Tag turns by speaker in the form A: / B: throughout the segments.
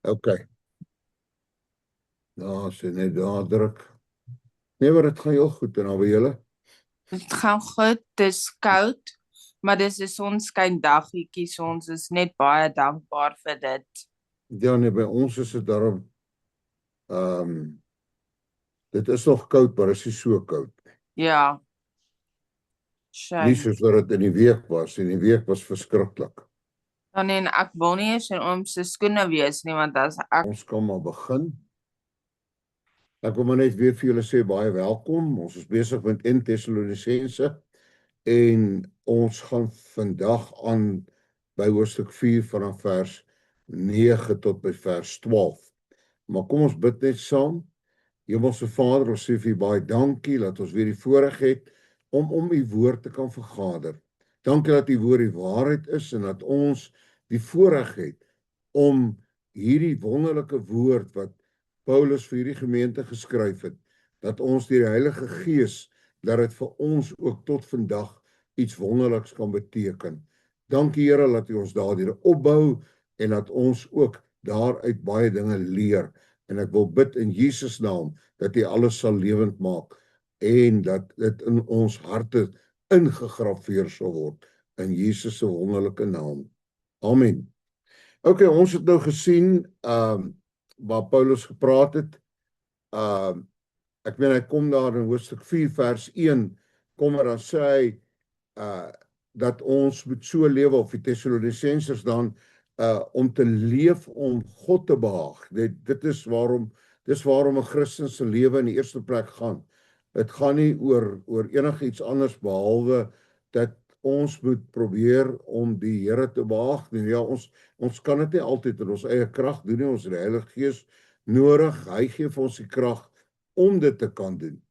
A: OK, daar sien net daar druk. Nee, maar dit gaan heel goed en alweer julle.
B: Dit gaan goed, dis koud, maar dis 'n sonskyndagietjie, so ons is net baie dankbaar vir dit.
A: Ja, nee, by ons is dit daarom dit is nog koud, maar is nie so koud nie.
B: Ja,
A: Nie
B: shame.
A: soos wat dit in die week was. En die week was verskriklik.
B: Dan en ek wil nie eens in oom se skoene wees nie, want as ek
A: Ons kan maar begin. Ek wil maar net weer vir julle sê baie welkom. Ons is besig met 1 Tessalonisense en ons gaan vandag aan by hoofstuk 4 vanaf vers 9 tot by vers 12. Maar kom ons bid net saam. Hemelse Vader, ons sê vir U baie dankie dat ons weer die voorreg het om U woord te kan vergader. Dankie dat U woord die waarheid is en dat ons die voorreg het om hierdie wonderlike woord wat Paulus vir hierdie gemeente geskryf het, dat ons deur die Heilige Gees dat dit vir ons ook tot vandag iets wonderliks kan beteken. Dankie Here dat U ons daardeur opbou en dat ons ook daaruit baie dinge leer. En ek wil bid in Jesus naam dat U alles sal lewend maak en dat dit in ons harte ingegraveer sal word in Jesus se wonderlike naam. Amen. OK, ons het nou gesien waar Paulus gepraat het. Ek meen hy kom daar in hoofstuk 4 vers 1 kom en dan sê hy dat ons moet so lewe of die Tessalonisenses dan om te leef om God te behaag. Dit is waarom 'n Christen se lewe in die eerste plek gaan. Dit gaan nie oor enigiets anders behalwe dat ons moet probeer om die Here te behaag. Ja, ons kan dit nie altyd in ons eie krag doen nie. Ons het die Heilige Gees nodig. Hy gee vir ons die krag om dit te kan doen.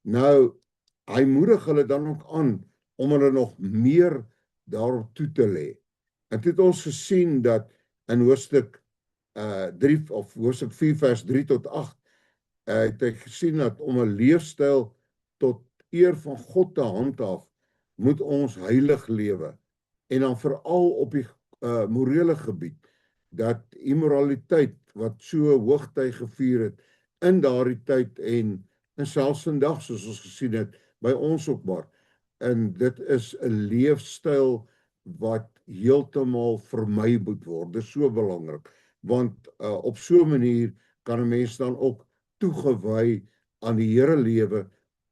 A: Nou, hy moedig hulle dan ook aan om hulle nog meer daarop toe te lê. En dit het ons gesien dat in hoofstuk 3 of hoofstuk 4 vers 3 tot 8 het hy gesien dat om 'n leefstyl tot eer van God te handhaaf, moet ons heilig lewe. En dan veral op die morele gebied, dat immoraliteit wat so hoogtyd gevier het in daardie tyd en selfs vandag soos ons gesien het by ons ook maar. En dit is 'n leefstyl wat heeltemal vermy moet word. Dit is so belangrik want op so 'n manier kan 'n mens dan ook toegewy aan die Here lewe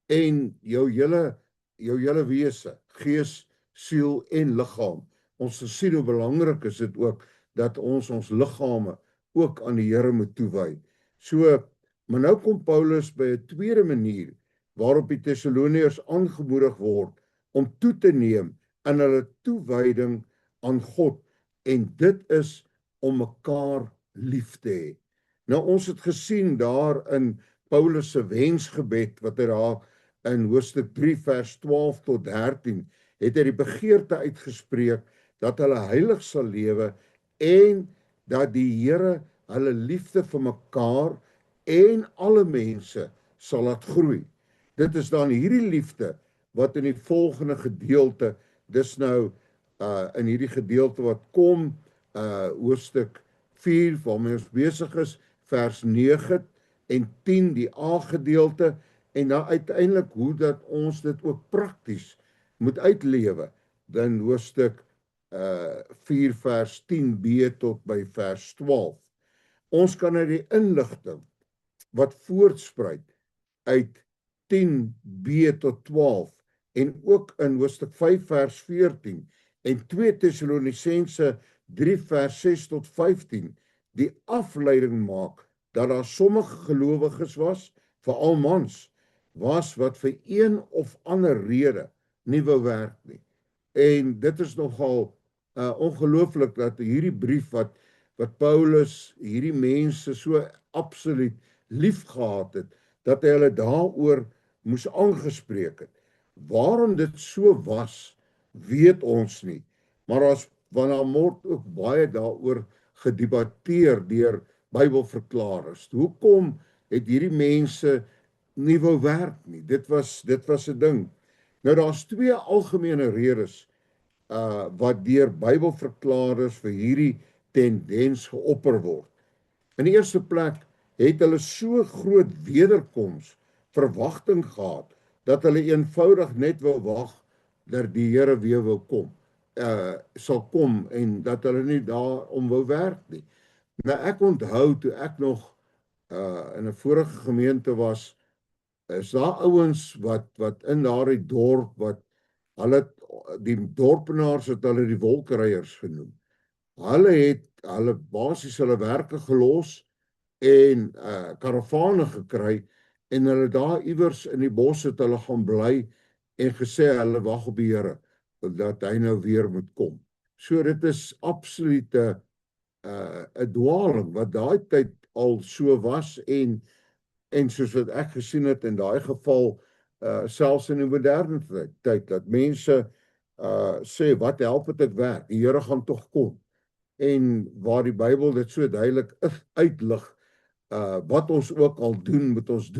A: en jou hele wese, gees, siel en liggaam. Ons sien hoe belangrik is dit ook dat ons liggame ook aan die Here moet toewy. So, maar nou kom Paulus by 'n tweede manier waarop die Tessaloniërs aangemoedig word om toe te neem in hulle toewyding aan God, en dit is om mekaar lief te hê. Nou ons het gesien daar in Paulus se wensgebed wat hy daar in hoofstuk 3 vers 12 tot 13 het hy die begeerte uitgespreek dat hulle heilig sal lewe en dat die Here hulle liefde vir mekaar en alle mense sal laat groei. Dit is dan hierdie liefde wat in die volgende gedeelte, dis nou in hierdie gedeelte wat kom, hoofstuk 4 waarmee ons besig is, vers 9 en 10 die A-gedeelte, en dan uiteindelik hoe dat ons dit ook prakties moet uitlewe, dan hoofstuk 4 vers 10b tot by vers 12. Ons kan uit die inligting wat voortspruit uit 10b tot 12 en ook in hoofstuk 5 vers 14 en 2 Tessalonisense 3 vers 6 tot 15 die afleiding maak dat daar sommige gelowiges was, veral mans, wat vir een of ander rede nie wou werk nie. En dit is nogal ongelooflik dat hierdie brief wat Paulus hierdie mense so absoluut lief gehad het, dat hy hulle daaroor moes aangespreek het. Waarom dit so was, weet ons nie. Maar want daar word ook baie daaroor gedebatteer deur Bybelverklaarders. Hoekom het hierdie mense nie wou werk nie? Dit was 'n ding. Nou daar's twee algemene redes wat deur Bybelverklaarders vir hierdie tendens geopper word. In die eerste plek het hulle so groot wederkoms verwagting gehad dat hulle eenvoudig net wou wag dat die Here weer wil kom. Sal kom en dat hulle nie daarom wou werk nie. Nou ek onthou toe ek nog in 'n vorige gemeente was, is daar ouens wat in daardie dorp wat hulle die dorpenaars het hulle die wolkryers genoem. Hulle het hulle basies hulle werke gelos en karavane gekry en hulle daar iewers in die bos het hulle gaan bly en gesê hulle wag op die Here dat hy nou weer moet kom. So dit is absolute 'n dwaling wat daai tyd al so was en soos wat ek gesien het in daai geval selfs in die moderne tyd dat mense sê wat help dit ek werk, die Here gaan tog kom. En waar die Bybel dit so duidelik uitlig, wat ons ook al doen, moet ons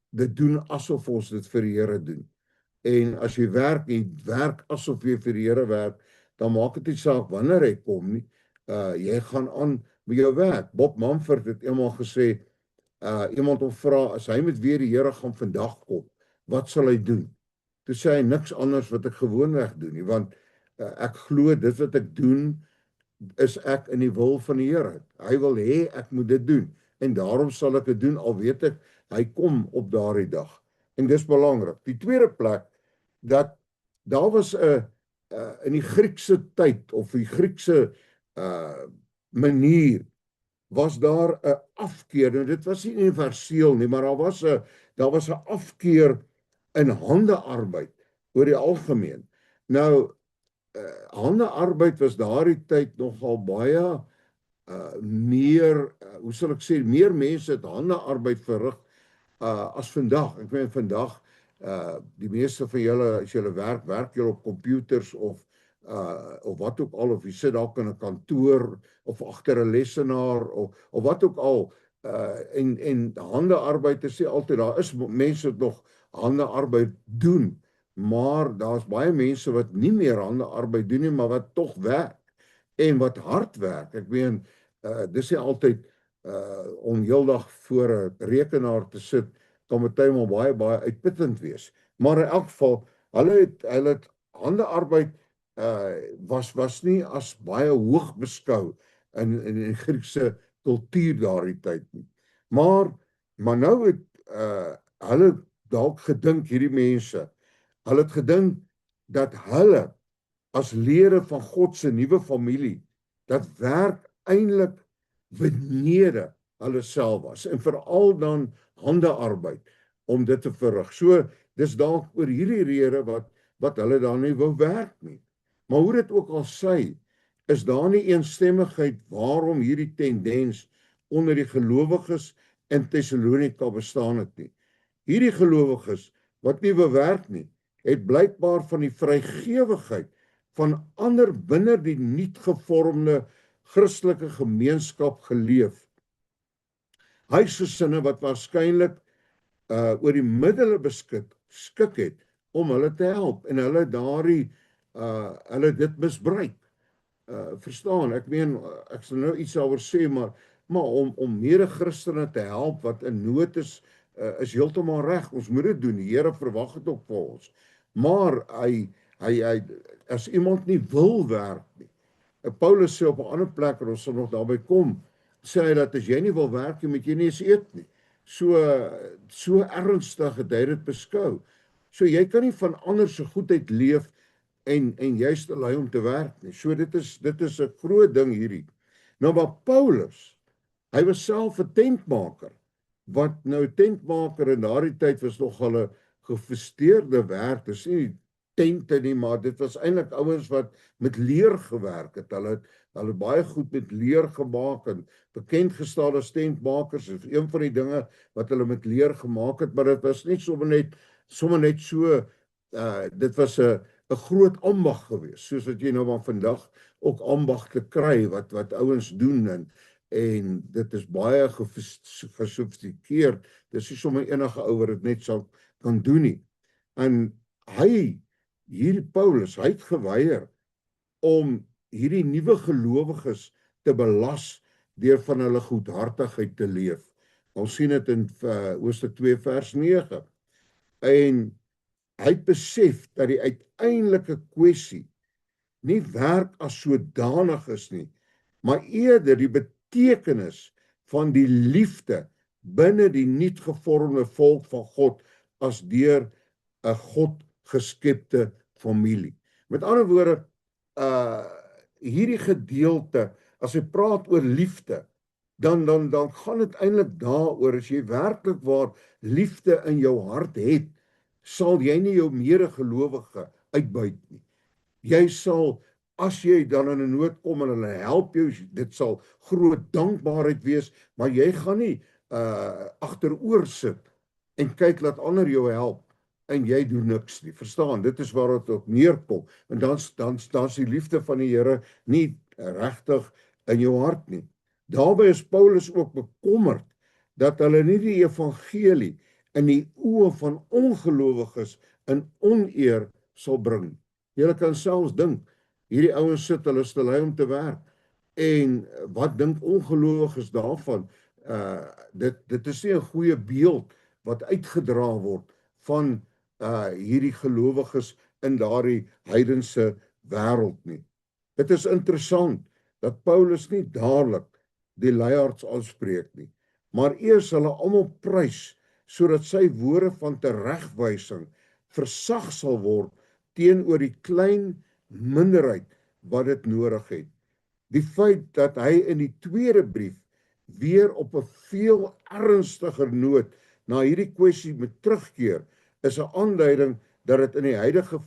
A: dit doen asof ons dit vir die Here doen. En as jy werk asof jy vir die Here werk, dan maak dit nie saak wanneer hy kom nie. Jy gaan aan met jou werk. Bob Mumford het eendag gesê, iemand hom vra, as hy met weer die Here gaan vandag kom, wat sal hy doen? Toe sê hy niks anders wat ek gewoonweg doen nie, want ek glo dit wat ek doen, is ek in die wil van die Here. Hy wil hê ek moet dit doen en daarom sal ek dit doen al weet ek hy kom op daardie dag. En dis belangrik. Die tweede plek dat daar was 'n in die Griekse tyd of die Griekse manier was daar 'n afkeer en dit was nie universeel nie, maar daar was 'n afkeer in handearbeid oor die algemeen. Nou handearbeid was daardie tyd nogal baie meer, hoe sal ek sê, meer mense het handearbeid verrig as vandag. Ek meen vandag die meeste van julle, as julle werk julle op computers of wat ook al, of jy sit dalk in 'n kantoor of agter 'n lesenaar of wat ook al. En handearbeid is nie altyd, daar is mense wat nog handearbeid doen, maar daar's baie mense wat nie meer handearbeid doen nie, maar wat tog werk en wat hard werk. Ek meen, dis nie altyd om heeldag voor 'n rekenaar te sit, kan partymal baie uitputtend wees. Maar in elk geval, hulle het handearbeid was nie as baie hoog beskou in die Griekse kultuur daardie tyd nie. Maar nou het hulle dalk gedink, hierdie mense, hulle het gedink dat hulle as lede van God se nuwe familie, dat werk eintlik benede hulle self was en veral dan handearbeid om dit te verrig. So dis dalk oor hierdie rede wat hulle dan nie wou werk nie. Maar hoe dit ook al sy, is daar nie eensstemmigheid waarom hierdie tendens onder die gelowiges in Tessalonika bestaan het nie. Hierdie gelowiges wat nie wou werk nie, het blykbaar van die vrygewigheid van ander binne die nuut gevormde Christelike gemeenskap geleef. Huisgesinne wat waarskynlik oor die middele beskik het om hulle te help en hulle hulle dit misbruik. Verstaan, ek meen, ek sal nou iets daaroor sê, maar om mede-Christene te help wat in nood is heeltemal reg. Ons moet dit doen. Die Here verwag dit ook van ons. Maar hy as iemand nie wil werk nie. Paulus sê op 'n ander plek, en ons sal nog daarby kom, sê hy dat as jy nie wil werk nie, moet jy nie eens eet nie. So ernstig het hy dit beskou. So jy kan nie van ander se goedheid leef en jy's te lui om te werk nie. So dit is 'n groot ding hierdie. Nou maar Paulus, hy was self 'n tentmaker. Wat nou tentmaker in daardie tyd was nog al 'n gefesteerde werk. Dis nie tente nie, maar dit was eintlik ouens wat met leer gewerk het. Hulle het baie goed met leer gemaak en bekend gestaan as tentmakers. Dit is een van die dinge wat hulle met leer gemaak het, maar dit was nie sommer net so dit was 'n groot ambag geweest, soos wat jy nou maar vandag ook ambagte kry wat ouens doen en dit is baie gesofistikeerd. Dis nie sommer enige ou wat dit net sal kan doen nie. En hierdie Paulus, hy het geweier om hierdie nuwe gelowiges te belas deur van hulle goedhartigheid te leef. Ons sien dit in Hoofstuk 2 vers 9. En hy het besef dat die uiteindelike kwessie nie werk as sodanig is nie, maar eerder die betekenis van die liefde binne die nuut gevormde volk van God as deur 'n God geskepte familie. Met ander woorde, hierdie gedeelte, as hy praat oor liefde, dan gaan dit eintlik daaroor, as jy werklik waar liefde in jou hart het, sal jy nie jou medegelowige uitbuit nie. Jy sal, as jy dan in 'n nood kom en hulle help jou, dit sal groot dankbaarheid wees, maar jy gaan nie agteroor sit en kyk laat ander jou help en jy doen niks nie. Verstaan, dit is waar dit op neerkom. En dan's die liefde van die Here nie regtig in jou hart nie. Daarby is Paulus ook bekommerd dat hulle nie die evangelie in die oë van ongelowiges in oneer sal bring. Jy kan selfs dink, hierdie ouens sit, hulle is te lui om te werk. En wat dink ongelowiges daarvan? Dit is nie 'n goeie beeld wat uitgedra word van hierdie gelowiges in daardie heidense wêreld nie. Dit is interessant dat Paulus nie dadelik die luiaards aanspreek nie, maar eers hulle almal prys, sodat sy woorde van teregwysing versag sal word teenoor die klein minderheid wat dit nodig het. Die feit dat hy in die tweede brief weer op 'n veel ernstiger noot na hierdie kwessie moet terugkeer, is 'n aanduiding dat dit in die huidige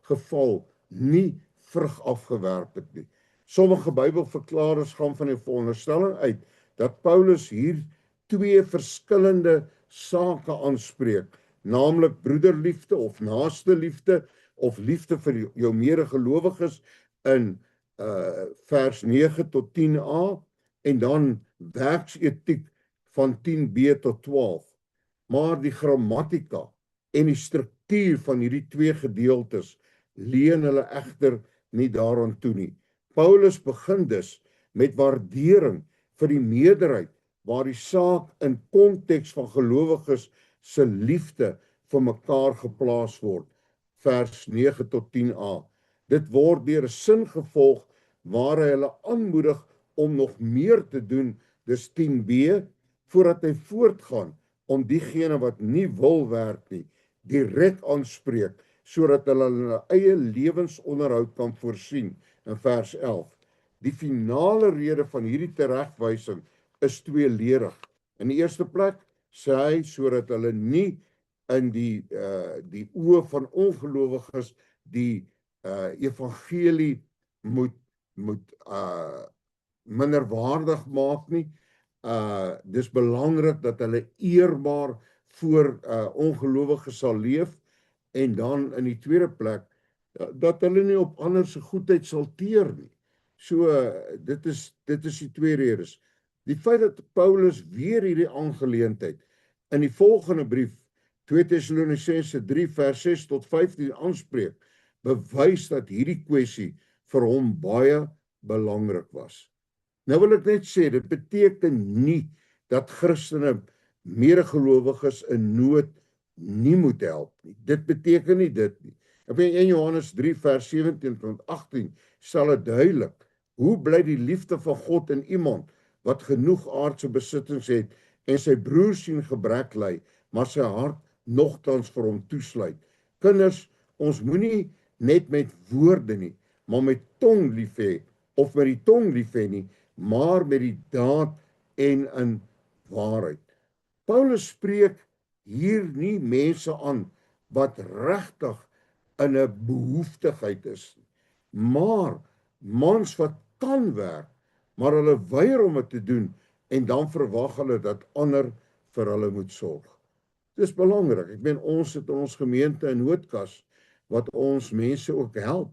A: geval nie vrug afgewerp het nie. Sommige Bybelverklaarders gaan van die veronderstelling uit dat Paulus hier twee verskillende sake aanspreek, naamlik broederliefde of naaste liefde of liefde vir jou medegelowiges in vers 9 tot 10a en dan werksetiek van 10b tot 12. Maar die grammatika en die struktuur van hierdie twee gedeeltes leen hulle egter nie daaraan toe nie. Paulus begin dus met waardering vir die meerderheid waar die saak in konteks van gelowiges se liefde vir mekaar geplaas word, vers 9 tot 10a. Dit word deur 'n sin gevolg waar hy hulle aanmoedig om nog meer te doen, dis 10b, voordat hy voortgaan om diegene wat nie wil werk nie, direk aanspreek, sodat hulle hulle eie lewensonderhoud kan voorsien, in vers 11. Die finale rede van hierdie teregwysing is tweeledig. In die eerste plek sê hy sodat hulle nie in die oë van ongelowiges die evangelie moet minderwaardig maak nie. Dis belangrik dat hulle eerbaar voor ongelowiges sal leef, en dan in die tweede plek dat hulle nie op ander se goedheid sal teer nie. So dit is die twee redes. Die feit dat Paulus weer hierdie aangeleentheid in die volgende brief 2 Tessalonisense 3 vers 6 tot 15 aanspreek, bewys dat hierdie kwessie vir hom baie belangrik was. Nou wil ek net sê, dit beteken nie dat Christene medegelowiges in nood nie moet help nie. Dit beteken nie dit nie. In 1 Johannes 3 vers 17 tot 18 stel dit duidelik, hoe bly die liefde van God in iemand wat genoeg aardse besittings het en sy broer sien gebrek ly, maar sy hart nogtans vir hom toesluit. Kinders, ons moenie net met woorde nie, maar met tong lief hê, of met die tong lief hê nie, maar met die daad en in waarheid. Paulus spreek hier nie mense aan wat regtig in 'n behoeftigheid is, maar mans wat kan werk, maar hulle weier om dit te doen, en dan verwag hulle dat ander vir hulle moet sorg. Dis belangrik. Ek meen, ons het in ons gemeente 'n noodkas wat ons mense ook help.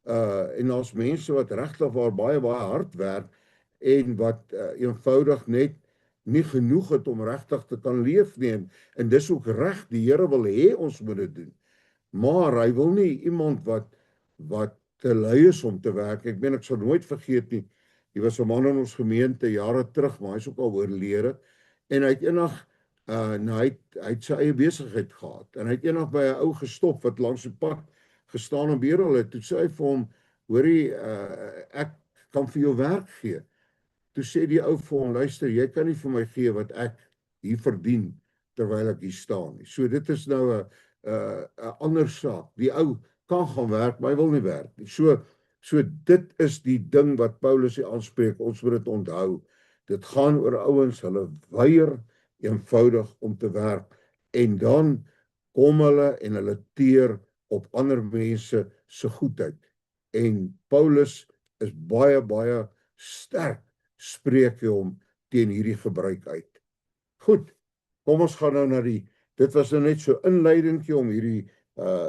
A: En ons mense wat regtig waar baie hard werk en wat eenvoudig net nie genoeg het om regtig te kan leef nie. En dis ook reg, die Here wil hê ons moet dit doen. Maar hy wil nie iemand wat te lui is om te werk. Ek sal nooit vergeet nie, Hy was 'n man in ons gemeente jare terug, maar hy's ook al oorlede. En hy het eendag hy het sy eie besigheid gehad. En hy het eendag by 'n ou gestop wat langs die pad gestaan en bedel het. Toe sê hy vir hom, hoorie, ek kan vir jou werk gee. Toe sê die ou vir hom, luister, jy kan nie vir my gee wat ek hier verdien terwyl ek hier staan nie. So dit is nou 'n ander saak. Die ou kan gaan werk, maar hy wil nie werk nie. So dit is die ding wat Paulus hier aanspreek. Ons moet dit onthou. Dit gaan oor ouens, hulle weier eenvoudig om te werk en dan kom hulle en hulle teer op ander mense se goedheid. En Paulus is baie sterk spreek hy hom teen hierdie gebruik uit. Goed, kom ons gaan nou na dit was nou net so inleidingkie om hierdie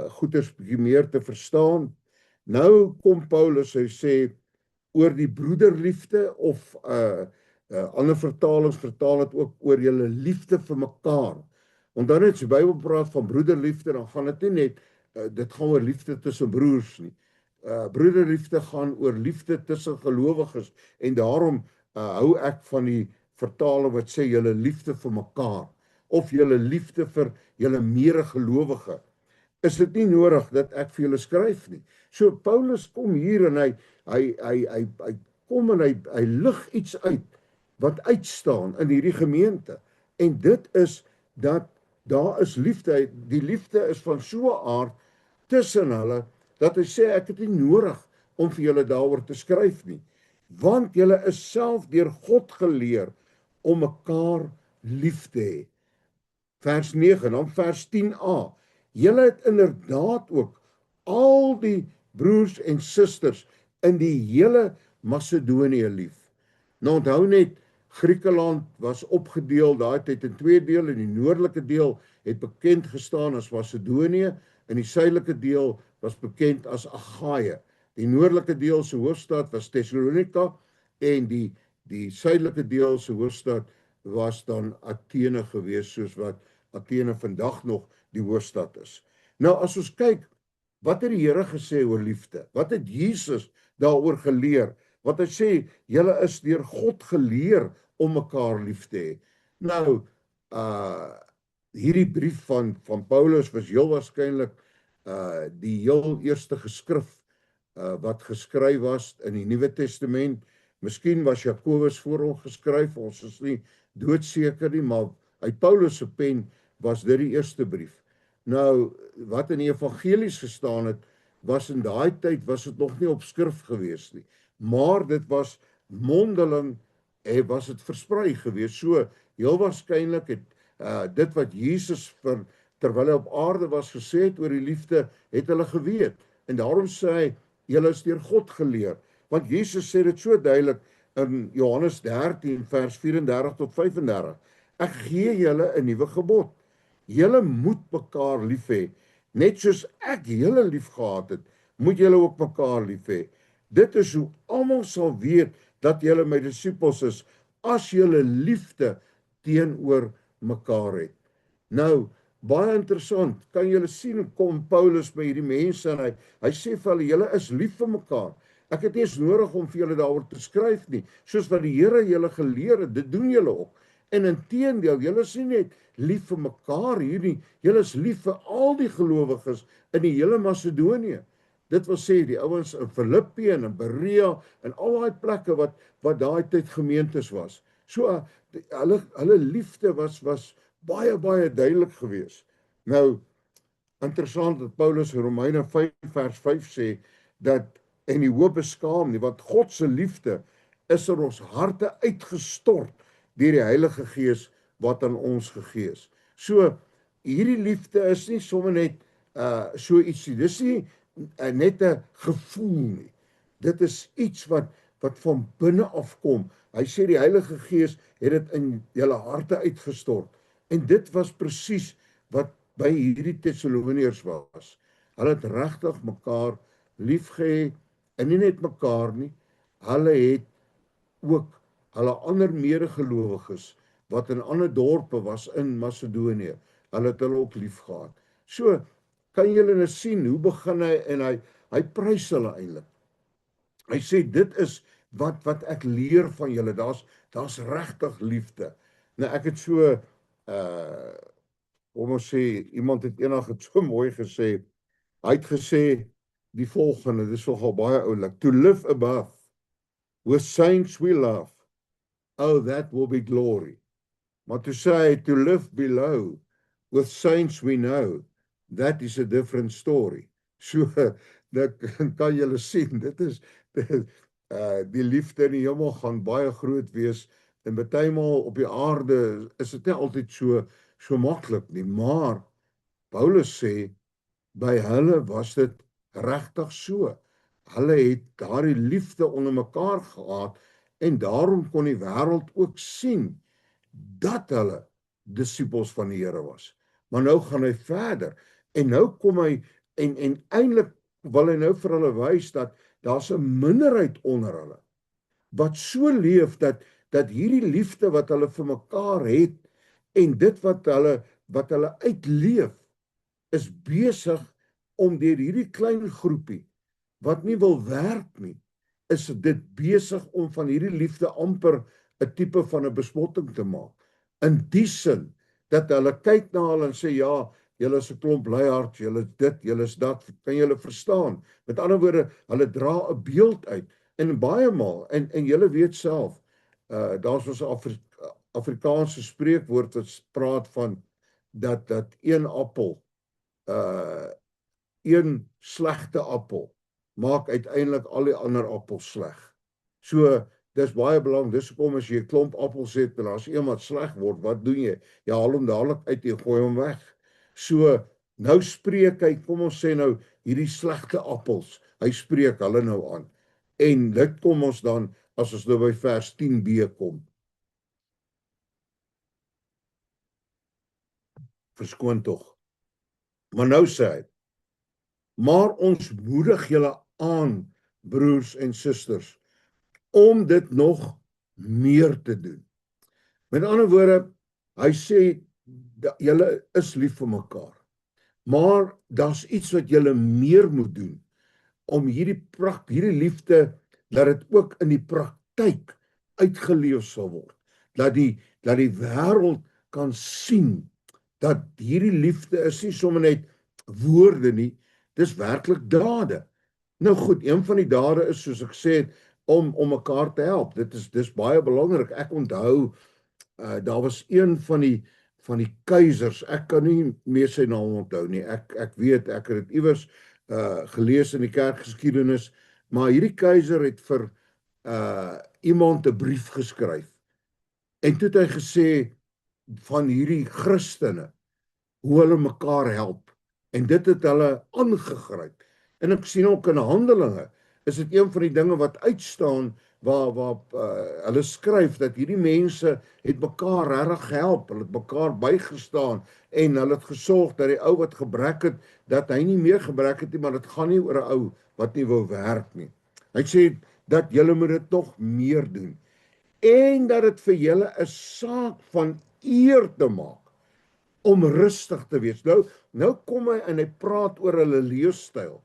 A: goeders bietjie meer te verstaan. Nou kom Paulus, hy sê oor die broederliefde of ander vertalings vertaal dit ook oor julle liefde vir mekaar. Want dan as die Bybel praat van broederliefde, dan gaan dit nie net dit gaan oor liefde tussen broers nie. Broederliefde gaan oor liefde tussen gelowiges en daarom hou ek van die vertaling wat sê julle liefde vir mekaar of julle liefde vir julle medegelowige. Is dit nie nodig dat ek vir julle skryf nie. So Paulus kom hier en hy kom en hy lig iets uit wat uitstaan in hierdie gemeente. En dit is dat daar is liefde, die liefde is van so 'n aard tussen hulle dat hy sê ek het nie nodig om vir julle daaroor te skryf nie, want julle is self deur God geleer om mekaar lief te hê. Vers 9, dan vers 10a. Julle het inderdaad ook al die broers en susters in die hele Macedonië lief. Nou onthou net, Griekeland was opgedeel daai tyd in 2 dele. Die noordelike deel het bekend gestaan as Macedonië en die suidelike deel was bekend as Agaia. Die noordelike deel se hoofstad was Thessalonika en die suidelike deel se hoofstad was dan Athene gewees, soos wat Athene vandag nog die hoofstad is. Nou as ons kyk, wat het die Here gesê oor liefde? Wat het Jesus daaroor geleer? Wat hy sê, julle is deur God geleer om mekaar lief te hê. Nou, hierdie brief van Paulus was heel waarskynlik die heel eerste geskrif wat geskryf was in die Nuwe Testament. Miskien was Jakobus voor hom geskryf, ons is nie doodseker nie, maar uit Paulus se pen was dit die eerste brief. Nou, wat in die evangelies gestaan het, was in daai tyd was dit nog nie op skrif gewees nie, maar dit was mondeling en was dit versprei gewees. So heel waarskynlik het dit wat Jesus terwyl hy op aarde was gesê het oor die liefde, het hulle geweet. En daarom sê hy, julle is deur God geleer. Want Jesus sê dit so duidelik in Johannes 13 vers 34 tot 35. Ek gee julle 'n nuwe gebod. Julle moet mekaar lief hê. Net soos ek julle lief gehad het, moet julle ook mekaar lief hê. Dit is hoe almal sal weet dat julle my disippels is, as julle liefde teenoor mekaar het. Nou, baie interessant, kan julle sien, kom Paulus by hierdie mense en hy sê vir hulle, julle is lief vir mekaar. Ek het nie eens nodig om vir julle daaroor te skryf nie, soos wat die Here julle geleer het, dit doen julle ook. En inteendeel, julle is nie net lief vir mekaar hier nie, julle is lief vir al die gelowiges in die hele Macedonië. Dit wil sê die ouens in Filippi en in Berea en al daai plekke wat daai tyd gemeentes was. So hulle liefde was baie duidelik geweest. Nou interessant dat Paulus in Romeine 5 vers 5 sê dat en die hoop beskaam nie, want God se liefde is in ons harte uitgestort deur die Heilige Gees wat aan ons gegee is. So hierdie liefde is nie sommer net so ietsie. Dis nie net 'n gevoel nie. Dit is iets wat van binne afkom. Hy sê die Heilige Gees het dit in julle harte uitgestort. En dit was presies wat by hierdie Tessaloniërs was. Hulle het regtig mekaar liefgehê en nie net mekaar nie. Hulle het ook hulle ander medegelowiges wat in ander dorpe was in Macedonië. Hulle het hulle ook lief gehad. So kan julle nou sien hoe begin hy en hy prys hulle eintlik. Hy sê dit is wat ek leer van julle, daar's regtig liefde. Nou ek het so kom ons sê, iemand het eendag het so mooi gesê, hy het gesê die volgende, dit is nogal baie oulik: to live above with saints we love, oh that will be glory. Maar to say to live below with saints we know, that is a different story. So, dat kan julle sien, dit is die liefde in die hemel gaan baie groot wees, en partymal op die aarde is dit nie altyd so maklik nie, maar Paulus sê, by hulle was dit regtig so. Hulle het daardie liefde onder mekaar gehad, en daarom kon die wêreld ook sien dat hulle disippels van die Here was. Maar nou gaan hy verder, en nou kom hy, en eintlik wil hy nou vir hulle wys dat daar's 'n minderheid onder hulle, wat so leef dat hierdie liefde wat hulle vir mekaar het, en dit wat hulle uitleef, is besig om deur hierdie klein groepie, wat nie wil werk nie, is dit besig om van hierdie liefde amper 'n tipe van 'n bespotting te maak. In die sin, dat hulle kyk na hulle en sê, ja, julle is 'n klomp luihards, julle is dit, julle is dat, kan julle verstaan? Met ander woorde, hulle dra 'n beeld uit, en baie maal, en julle weet self, daar's ons Afrikaanse spreekwoord wat praat van, dat een appel, een slegte appel, maak uiteindelik al die ander appels sleg. So, dis baie belangrik, dis hoekom as jy 'n klomp appels het, en as een wat sleg word, wat doen jy? Jy haal hom dadelik uit, jy gooi hom weg. So, nou spreek hy, kom ons sê nou, hierdie slegte appels, hy spreek hulle nou aan. En dit kom ons dan, as ons nou by vers 10b kom. Verskoon tog. Maar nou sê hy, maar ons moedig julle aan, broers en susters, om dit nog meer te doen. Met ander woorde, hy sê, julle is lief vir mekaar, maar daar's iets wat julle meer moet doen, om hierdie liefde, dat dit ook in die praktyk uitgeleef sal word, dat die wêreld kan sien, dat hierdie liefde is nie sommer net woorde nie, dis werklik dade. Nou goed, een van die dade is, soos ek sê, om mekaar te help. Dis baie belangrik. Ek onthou, daar was een van die keisers, ek kan nie meer sy naam onthou nie, ek weet, ek het dit iewers gelees in die kerkgeskiedenis, maar hierdie keiser het vir iemand 'n brief geskryf, en toe het hy gesê van hierdie Christene, hoe hulle mekaar help, en dit het hulle aangegryp. En ek sien ook in Handelinge, is dit een van die dinge wat uitstaan, waar hulle skryf, dat hierdie mense het mekaar regtig gehelp, hulle het mekaar bygestaan, en hulle het gesorg dat die ou wat gebrek het, dat hy nie meer gebrek het nie, maar dit gaan nie oor 'n ou wat nie wou werk nie. Hy sê, dat julle moet dit nog meer doen, en dat dit vir julle 'n saak van eer te maak, om rustig te wees. Nou kom hy en hy praat oor hulle leefstyl,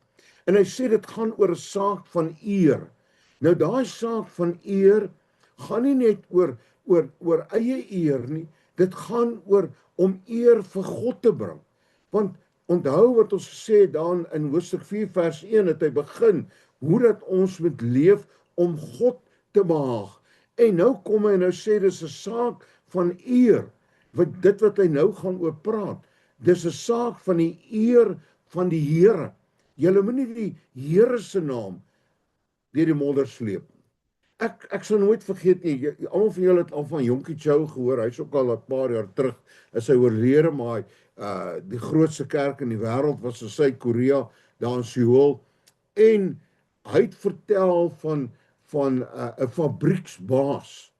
A: en hy sê dit gaan oor 'n saak van eer. Nou daai saak van eer gaan nie net oor eie eer nie, dit gaan oor om eer vir God te bring. Want onthou wat ons gesê het dan in hoofstuk 4 vers 1, het hy begin, hoe dat ons moet leef om God te behaag. En nou kom hy en nou sê, dis 'n saak van eer, dit wat hy nou gaan oor praat, dis 'n saak van die eer van die Here. Julle moet nie die Here se naam deur die modder sleep. Ek sal nooit vergeet nie, almal van julle het al van Jonkie Chou gehoor, hy's ook al 'n paar jaar terug, is hy oorlede, maar die grootste kerk in die wêreld was in Suid-Korea, daar in Seoul, en hy het vertel van 'n fabrieksbaas,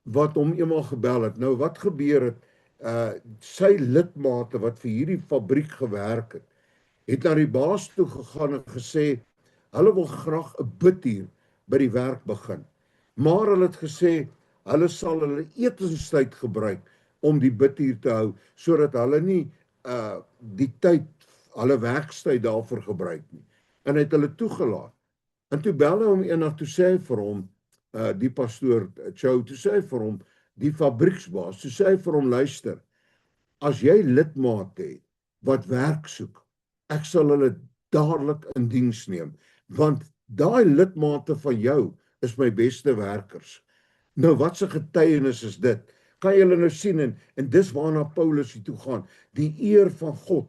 A: wat hom eendag gebel het. Nou wat gebeur het, sy lidmate wat vir hierdie fabriek gewerk het na die baas toe gegaan en gesê, hulle wil graag 'n bidtuur by die werk begin. Maar hulle het gesê, hulle sal hulle etenstyd gebruik om die bidtuur te hou, sodat hulle nie die tyd, hulle werkstyd daarvoor gebruik nie. En hy het hulle toegelaat. En toe bel hy hom eendag, toe sê hy vir hom, die pastoor Chow, toe sê hy vir hom, die fabrieksbaas, toe sê hy vir hom, luister, as jy lidmate het wat werk soek, ek sal hulle dadelik in diens neem, want daai lidmate van jou is my beste werkers. Nou wat 'n getuienis is dit? Kan julle nou sien en dis waarna Paulus hier toe gaan, die eer van God,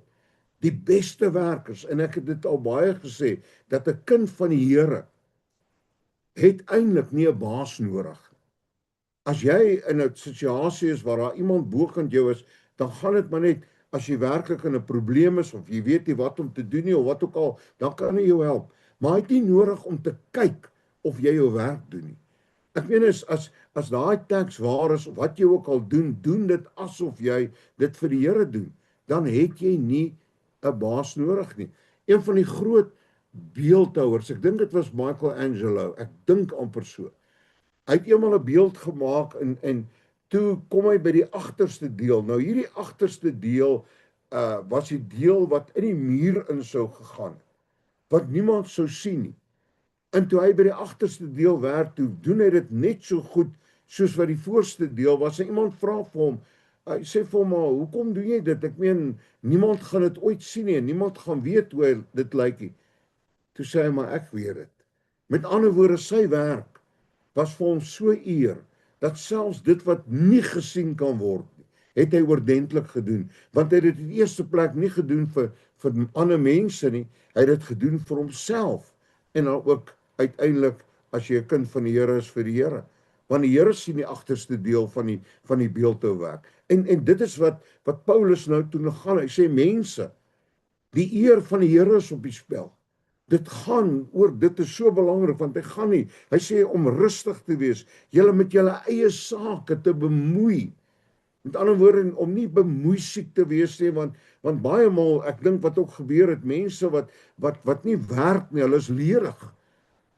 A: die beste werkers, en ek het dit al baie gesê, dat 'n kind van die Here het eintlik nie 'n baas nodig. As jy in 'n situasie is waar daar iemand bokant jou is, dan gaan dit maar net, as jy werklik in 'n probleem is, of jy weet nie wat om te doen nie, of wat ook al, dan kan hy jou help. Maar hy het nie nodig om te kyk of jy jou werk doen nie. Ek meen as daai teks waar is, wat jy ook al doen, doen dit asof jy dit vir die Here doen. Dan het jy nie 'n baas nodig nie. Een van die groot beeldhouers, ek dink dit was Michelangelo, ek dink amper so. Hy het eendag 'n beeld gemaak en toe kom hy by die agterste deel. Nou hierdie agterste deel was die deel wat in die muur in sou gegaan, wat niemand sou sien nie. En toe hy by die agterste deel werk, toe doen hy dit net so goed soos wat die voorste deel was. En iemand vra vir hom, hy sê vir hom, maar hoekom doen jy dit? Ek meen, niemand gaan dit ooit sien nie, en niemand gaan weet hoe dit lyk nie. Toe sê hy, maar ek weet dit. Met ander woorde, sy werk was vir hom so eer, dat selfs dit wat nie gesien kan word nie, het hy oordentlik gedoen. Want hy het dit in die eerste plek nie gedoen vir ander mense nie, hy het dit gedoen vir homself. En dan ook uiteindelik, as jy 'n kind van die Here is, vir die Here. Want die Here sien die agterste deel van die beeldhouwerk. En dit is wat Paulus nou toe nog gaan. Hy sê, mense, die eer van die Here is op die spel. Dit gaan oor, dit is so belangrik, want hy sê om rustig te wees, julle met julle eie sake te bemoei. Met ander woorde, om nie bemoeisiek te wees nie, want baie maal, ek dink wat ook gebeur het, mense wat nie werk nie, hulle is lerig.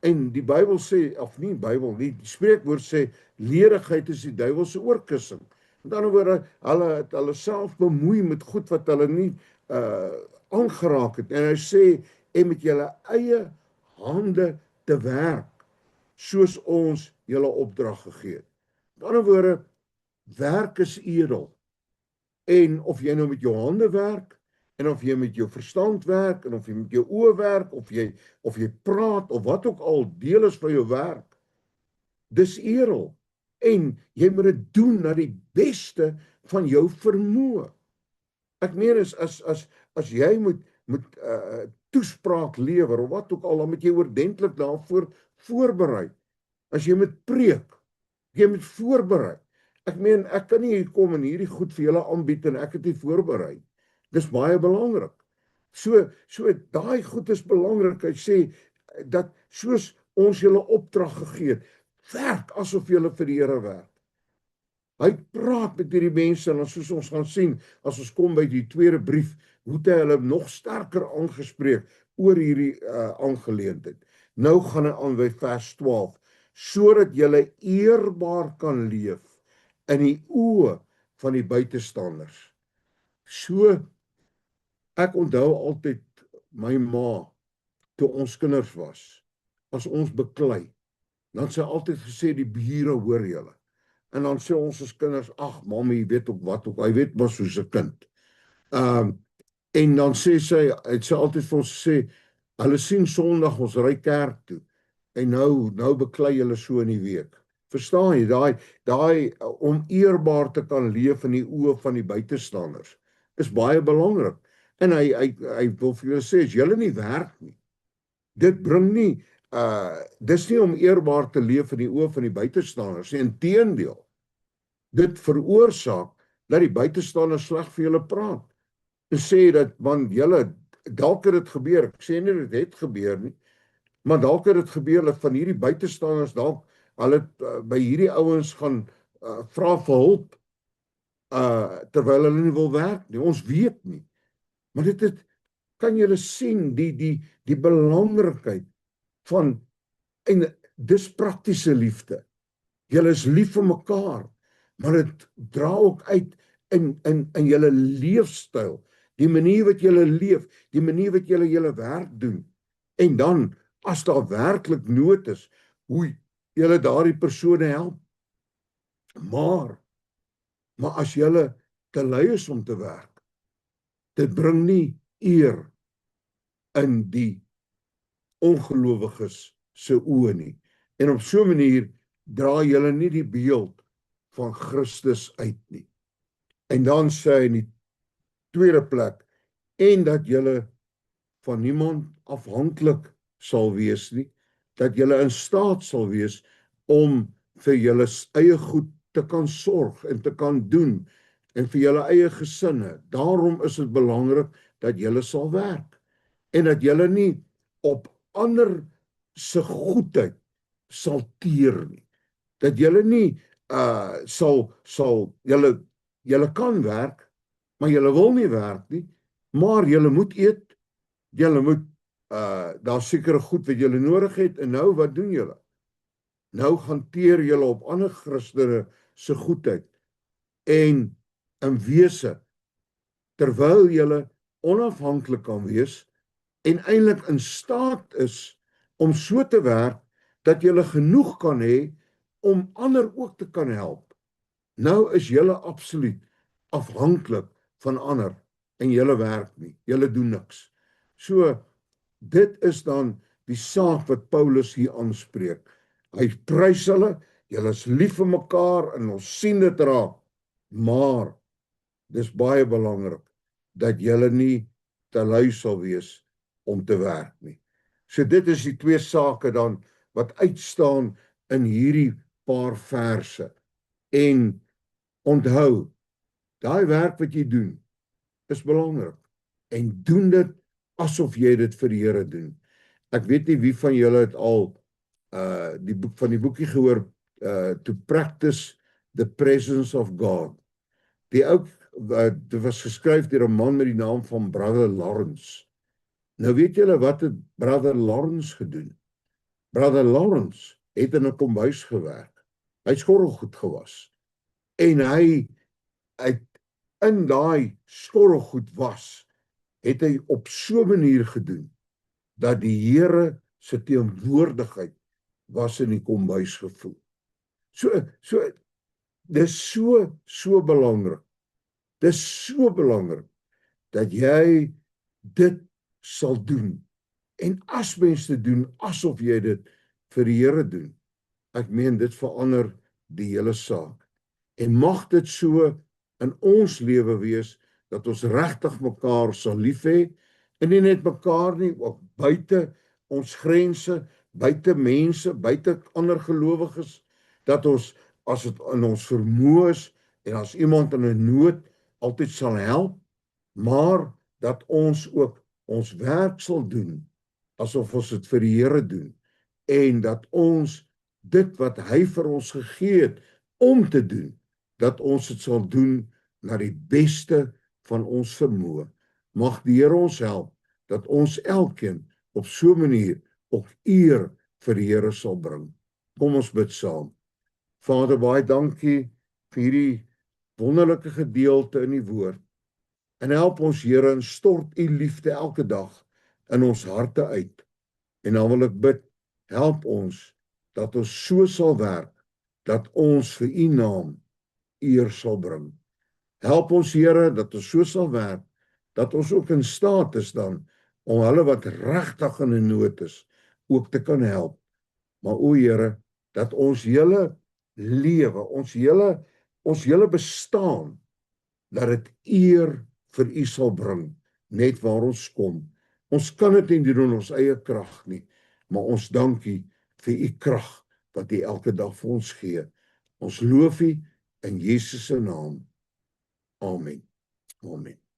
A: En die Bybel sê, of nie Bybel nie, die spreekwoord sê, lerigheid is die duiwel se oorkussing. Met ander woorde, hulle het hulle self bemoei met goed wat hulle nie aangeraak het. En hy sê, en met julle eie hande te werk, soos ons julle opdrag gegee het. Met ander woorde, werk is edel. En of jy nou met jou hande werk, en of jy met jou verstand werk, en of jy met jou oë werk, of jy praat, of wat ook al deel is van jou werk, dis edel. En jy moet dit doen na die beste van jou vermoë. Ek meen, as jy moet toespraak lewer, of wat ook al, dan moet jy oordentlik daarvoor voorberei. As jy moet preek, jy moet voorberei. Ek meen, ek kan nie hier kom en hierdie goed vir julle aanbied en ek het nie voorberei. Dis baie belangrik. So daai goed is belangrik. Hy sê dat soos ons julle opdrag gegee het, werk asof julle vir die Here werk. Hy praat met hierdie mense en soos ons gaan sien, as ons kom by die tweede brief, hoe het hy hulle nog sterker aangespreek oor hierdie aangeleentheid. Nou gaan hy aan by vers 12, sodat julle eerbaar kan leef in die oë van die buitestanders. So, ek onthou altyd my ma, toe ons kinders was, as ons beklei, dan sy altyd gesê, die bure hoor julle. En dan sê ons as kinders, ag, mamma, jy weet ook wat ook, hy weet maar soos 'n kind. En dan sê sy, het sy altyd vir ons gesê, hulle sien Sondag ons ry kerk toe, en nou beklei julle so in die week. Verstaan jy, daai om eerbaar te kan leef in die oë van die buitestanders, is baie belangrik. En hy wil vir julle sê, as julle nie werk nie, dit bring nie, dis nie om eerbaar te leef in die oë van die buitestanders, inteendeel, dit veroorsaak, dat die buitestanders sleg vir julle praat, en sê dat, want julle, dalk het dit gebeur, ek sê nie dit het gebeur nie, maar dalk het dit gebeur, dat van hierdie buitestanders, dalk, hulle by hierdie ouens gaan vra vir hulp, terwyl hulle nie wil werk nie, ons weet nie, maar dit kan julle sien, die belangrikheid van, en dis praktiese liefde, julle is lief vir mekaar, maar dit dra ook uit in julle leefstyl, die manier wat julle leef, die manier wat julle werk doen, en dan, as daar werklik nood is, hoe julle daardie persone help. Maar as julle te lui is om te werk, dit bring nie eer in die ongelowiges se oë nie. En op so 'n manier dra julle nie die beeld van Christus uit nie. En dan sê hy in die tweede plek, en dat julle van niemand afhanklik sal wees nie, dat julle in staat sal wees om vir julle eie goed te kan sorg en te kan doen en vir julle eie gesinne. Daarom is dit belangrik dat julle sal werk en dat julle nie op ander se goedheid sal teer nie. Dat julle nie julle kan werk, maar julle wil nie werk nie, maar julle moet eet, julle moet daar sekere goed wat julle nodig het, en nou wat doen julle? Nou gaan teer julle op ander Christene se goedheid. En in wese, terwyl julle onafhanklik kan wees en eintlik in staat is om so te werk dat julle genoeg kan hê om ander ook te kan help. Nou is julle absoluut afhanklik van ander en julle werk nie, julle doen niks. So dit is dan die saak wat Paulus hier aanspreek. Hy prys hulle, julle is lief vir mekaar en ons sien dit raak, maar dis baie belangrik dat julle nie te lui sal wees om te werk nie. So dit is die twee sake dan wat uitstaan in hierdie paar verse. En onthou, daai werk wat jy doen is belangrik. En doen dit asof jy dit vir die Here doen. Ek weet nie wie van julle het al die boekie gehoor, To Practice the Presence of God. Dit was geskryf deur 'n man met die naam van Brother Lawrence. Nou weet julle wat het Brother Lawrence gedoen? Brother Lawrence het in 'n kombuis gewerk. Hy het skorrelgoed gewas. En hy het in daai skorrelgoed was, het hy op so 'n manier gedoen dat die Here se teenwoordigheid was in die kombuis gevoel. So dis so belangrik. Dis so belangrik dat jy dit sal doen. En as mens dit doen asof jy dit vir die Here doen, ek meen dit verander die hele saak. En mag dit so in ons lewe wees dat ons regtig mekaar sal lief hê, en nie net mekaar nie, ook buite ons grense, buite mense, buite ander gelowiges, dat ons, as dit in ons vermoë is en as iemand in 'n nood, altyd sal help, maar dat ons ook ons werk sal doen asof ons dit vir die Here doen, en dat ons dit wat hy vir ons gegee het om te doen, dat ons dit sal doen na die beste van ons vermoë. Mag die Here ons help dat ons elkeen op so 'n manier ook eer vir die Here sal bring. Kom ons bid saam. Vader, baie dankie vir hierdie wonderlike gedeelte in die woord. En help ons, Here, en stort u liefde elke dag in ons harte uit. En dan wil ek bid, help ons dat ons so sal werk dat ons vir u naam eer sal bring. Help ons, Here, dat ons so sal werk dat ons ook in staat is dan om hulle wat regtig in 'n nood is ook te kan help. Maar o Here, dat ons hele lewe, ons hele bestaan, dat dit eer vir u sal bring, net waar ons kom. Ons kan dit nie doen in ons eie krag nie, maar ons dank u vir u krag wat u elke dag vir ons gee. Ons loof u in Jesus se naam. Amen. Amen.